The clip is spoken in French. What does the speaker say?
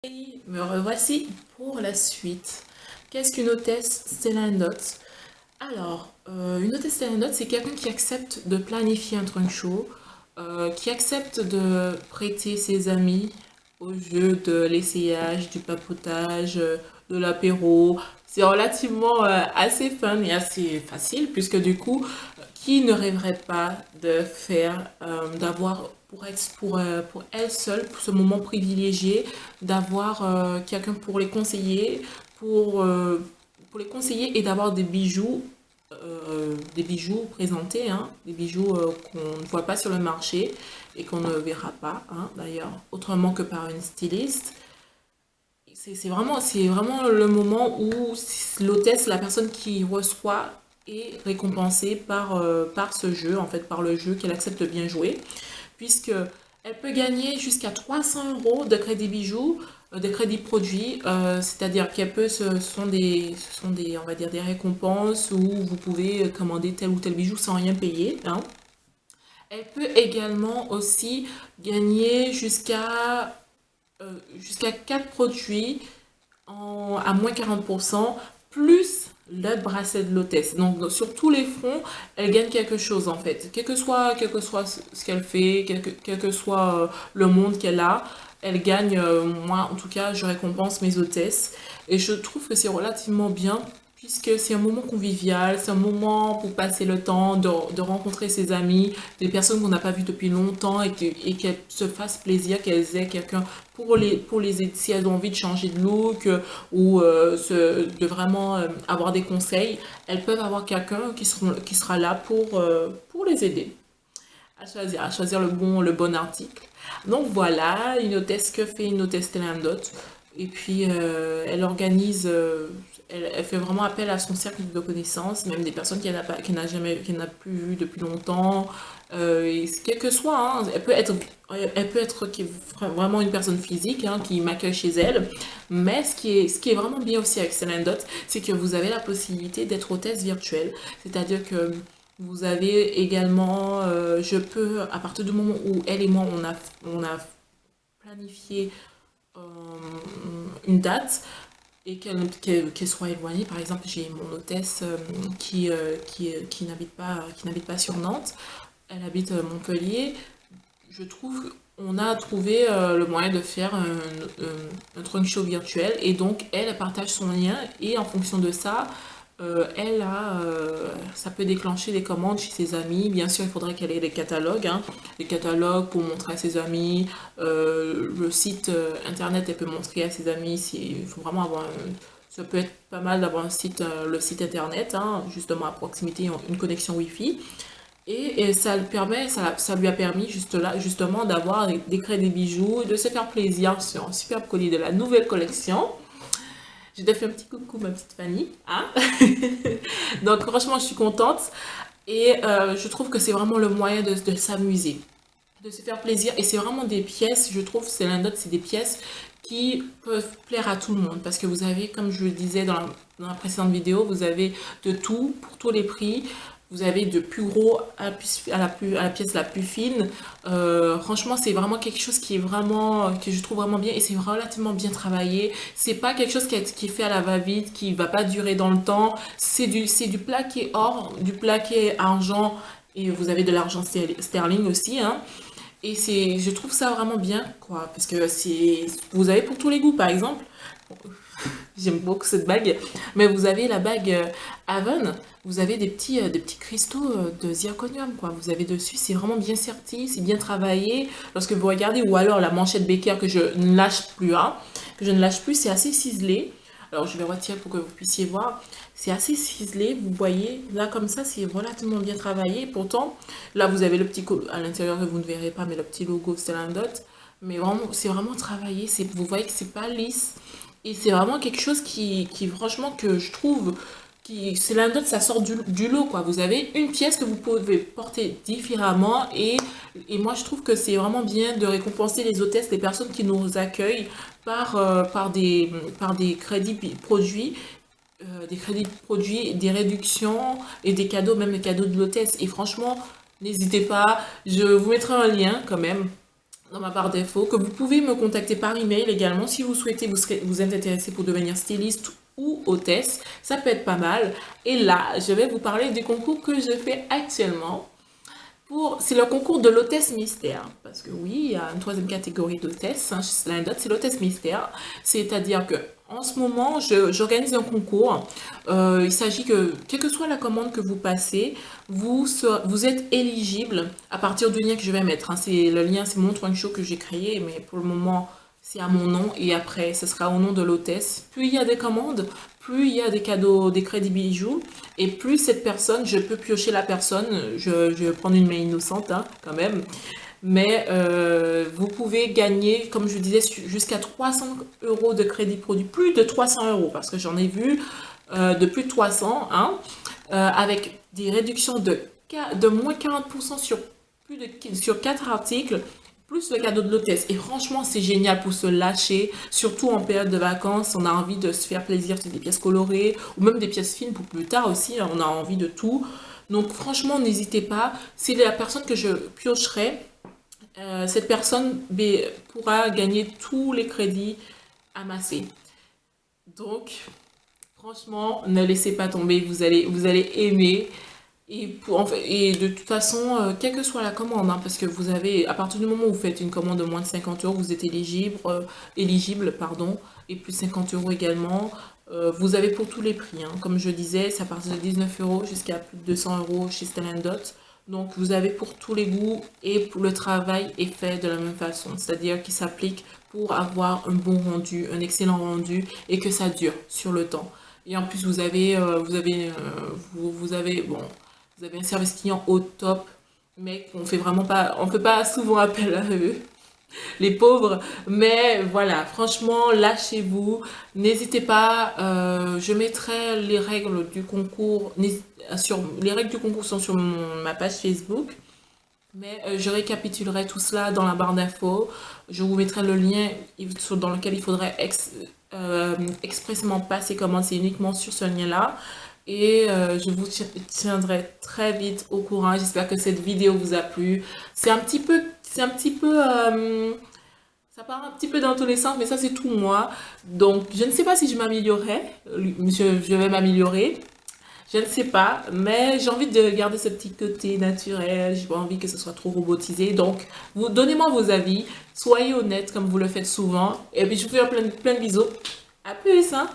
Et me revoici pour la suite. Qu'est-ce qu'une hôtesse Stellandote? Alors, une hôtesse Stellandote, c'est quelqu'un qui accepte de planifier un trunk show, qui accepte de prêter ses amis au jeu de l'essayage, du papotage, de l'apéro. C'est relativement assez fun et assez facile, puisque du coup, qui ne rêverait pas de faire, d'avoir pour elle seule, pour ce moment privilégié, d'avoir quelqu'un pour les conseiller et d'avoir des bijoux présentés, hein, des bijoux qu'on ne voit pas sur le marché et qu'on ne verra pas, hein, d'ailleurs, autrement que par une styliste. C'est vraiment le moment où l'hôtesse, la personne qui reçoit, est récompensée par ce jeu, en fait, par le jeu qu'elle accepte de bien jouer, puisque elle peut gagner jusqu'à 300 euros de crédit bijoux, de crédit produit, c'est-à-dire ce sont des, on va dire, des récompenses où vous pouvez commander tel ou tel bijou sans rien payer, hein. Elle peut également aussi gagner jusqu'à 4 produits à moins 40%, plus le bracelet de l'hôtesse. Donc, sur tous les fronts, elle gagne quelque chose en fait. Quel que soit ce qu'elle fait, quel que soit le monde qu'elle a, elle gagne. Moi, en tout cas, je récompense mes hôtesses. Et je trouve que c'est relativement bien, puisque c'est un moment convivial, c'est un moment pour passer le temps, de rencontrer ses amis, des personnes qu'on n'a pas vues depuis longtemps et qu'elles se fassent plaisir, qu'elles aient quelqu'un pour les aider si elles ont envie de changer de look ou de vraiment avoir des conseils. Elles peuvent avoir quelqu'un qui sera là pour les aider à choisir le bon article. Donc voilà, une hôtesse, que fait une hôtesse Stellandote. Et puis elle organise, elle fait vraiment appel à son cercle de connaissances, même des personnes qu'elle n'a plus vues depuis longtemps. Et quel que soit, hein, elle peut être vraiment une personne physique, hein, qui m'accueille chez elle. Mais ce qui est vraiment bien aussi avec Stellandote, c'est que vous avez la possibilité d'être hôtesse virtuelle. C'est-à-dire que vous avez également, à partir du moment où elle et moi, on a planifié euh, une date et qu'elle soit éloignée, par exemple, j'ai mon hôtesse qui n'habite pas sur Nantes, elle habite Montpellier. Je trouve on a trouvé le moyen de faire un trunk show virtuel et donc elle partage son lien et en fonction de ça, ça peut déclencher des commandes chez ses amis. Bien sûr, il faudrait qu'elle ait des catalogues, hein, des catalogues pour montrer à ses amis. Le site internet, elle peut montrer à ses amis. Il faut vraiment ça peut être pas mal d'avoir le site internet, hein, justement à proximité, une connexion Wi-Fi. Et ça lui a permis justement d'avoir des crédits bijoux, de se faire plaisir sur un superbe collier de la nouvelle collection. Je te fais un petit coucou, ma petite Fanny, hein. Donc franchement, je suis contente et je trouve que c'est vraiment le moyen de s'amuser, de se faire plaisir. Et c'est vraiment des pièces, je trouve, c'est l'un d'autre, c'est des pièces qui peuvent plaire à tout le monde. Parce que vous avez, comme je le disais dans la précédente vidéo, vous avez de tout pour tous les prix. Vous avez de plus gros à la pièce la plus fine. Franchement, c'est vraiment quelque chose que je trouve vraiment bien et c'est relativement bien travaillé. C'est pas quelque chose qui est fait à la va-vite, qui va pas durer dans le temps. C'est du plaqué or, du plaqué argent et vous avez de l'argent sterling aussi, hein. Et je trouve ça vraiment bien, quoi, parce que vous avez pour tous les goûts, par exemple. J'aime beaucoup cette bague. Mais vous avez la bague Avon, vous avez des petits cristaux de zirconium, quoi. Vous avez dessus, c'est vraiment bien serti, c'est bien travaillé. Lorsque vous regardez, ou alors la manchette Becker que je ne lâche plus, hein, que je ne lâche plus, c'est assez ciselé. Alors je vais retirer pour que vous puissiez voir. C'est assez ciselé, vous voyez. Là, comme ça, c'est relativement bien travaillé. Pourtant, là, vous avez le petit à l'intérieur que vous ne verrez pas, mais le petit logo Stellandote. Mais vraiment, c'est vraiment travaillé. Vous voyez que c'est pas lisse. Et c'est vraiment quelque chose franchement, que je trouve, c'est l'un d'autre, ça sort du lot, quoi. Vous avez une pièce que vous pouvez porter différemment et moi, je trouve que c'est vraiment bien de récompenser les hôtesses, les personnes qui nous accueillent par des des crédits produits, des réductions et des cadeaux, même les cadeaux de l'hôtesse. Et franchement, n'hésitez pas, je vous mettrai un lien quand même dans ma barre d'infos, que vous pouvez me contacter par email également si vous souhaitez, vous êtes intéressé pour devenir styliste ou hôtesse, ça peut être pas mal. Et là, je vais vous parler du concours que je fais actuellement. C'est le concours de l'hôtesse mystère, parce que oui, il y a une troisième catégorie d'hôtesse, hein, chez Slindot, c'est l'hôtesse mystère, c'est-à-dire que en ce moment, j'organise un concours. Il s'agit que, quelle que soit la commande que vous passez, vous êtes éligible à partir du lien que je vais mettre, hein. C'est le lien, c'est mon One Show que j'ai créé, mais pour le moment, c'est à mon nom et après, ce sera au nom de l'hôtesse. Plus il y a des commandes, plus il y a des cadeaux, des crédits bijoux, et plus cette personne, je peux piocher la personne. Je vais prendre une main innocente, hein, quand même. Mais vous pouvez gagner, comme je disais, jusqu'à 300 euros de crédit produit. Plus de 300 euros, parce que j'en ai vu de plus de 300, hein, avec des réductions de moins 40% sur 4 articles, plus le cadeau de l'hôtesse. Et franchement, c'est génial pour se lâcher, surtout en période de vacances. On a envie de se faire plaisir, c'est des pièces colorées, ou même des pièces fines pour plus tard aussi, hein. On a envie de tout. Donc franchement, n'hésitez pas. C'est la personne que je piocherai. Cette personne pourra gagner tous les crédits amassés. Donc, franchement, ne laissez pas tomber, vous allez aimer. Et de toute façon, quelle que soit la commande, hein, parce que vous avez, à partir du moment où vous faites une commande de moins de 50 euros, vous êtes éligible, pardon, et plus 50 euros également. Vous avez pour tous les prix, hein. Comme je disais, c'est à partir de 19 euros jusqu'à plus de 200 euros chez Stellandot. Donc vous avez pour tous les goûts et pour le travail est fait de la même façon, c'est-à-dire qu'il s'applique pour avoir un bon rendu, un excellent rendu et que ça dure sur le temps. Et en plus bon, vous avez un service client au top, mais on fait pas souvent appel à eux, les pauvres. Mais voilà, franchement, lâchez-vous. N'hésitez pas, je mettrai les règles du concours. Les règles du concours sont sur ma page Facebook. Mais je récapitulerai tout cela dans la barre d'infos. Je vous mettrai le lien dans lequel il faudrait expressément passer commande. C'est uniquement sur ce lien-là. Et je vous tiendrai très vite au courant. J'espère que cette vidéo vous a plu. Ça part un petit peu dans tous les sens, mais ça c'est tout moi. Donc je ne sais pas si je m'améliorerai. Je vais m'améliorer. Je ne sais pas, mais j'ai envie de garder ce petit côté naturel. J'ai pas envie que ce soit trop robotisé. Donc, donnez-moi vos avis. Soyez honnête comme vous le faites souvent. Et puis, je vous fais plein de bisous. À plus, hein!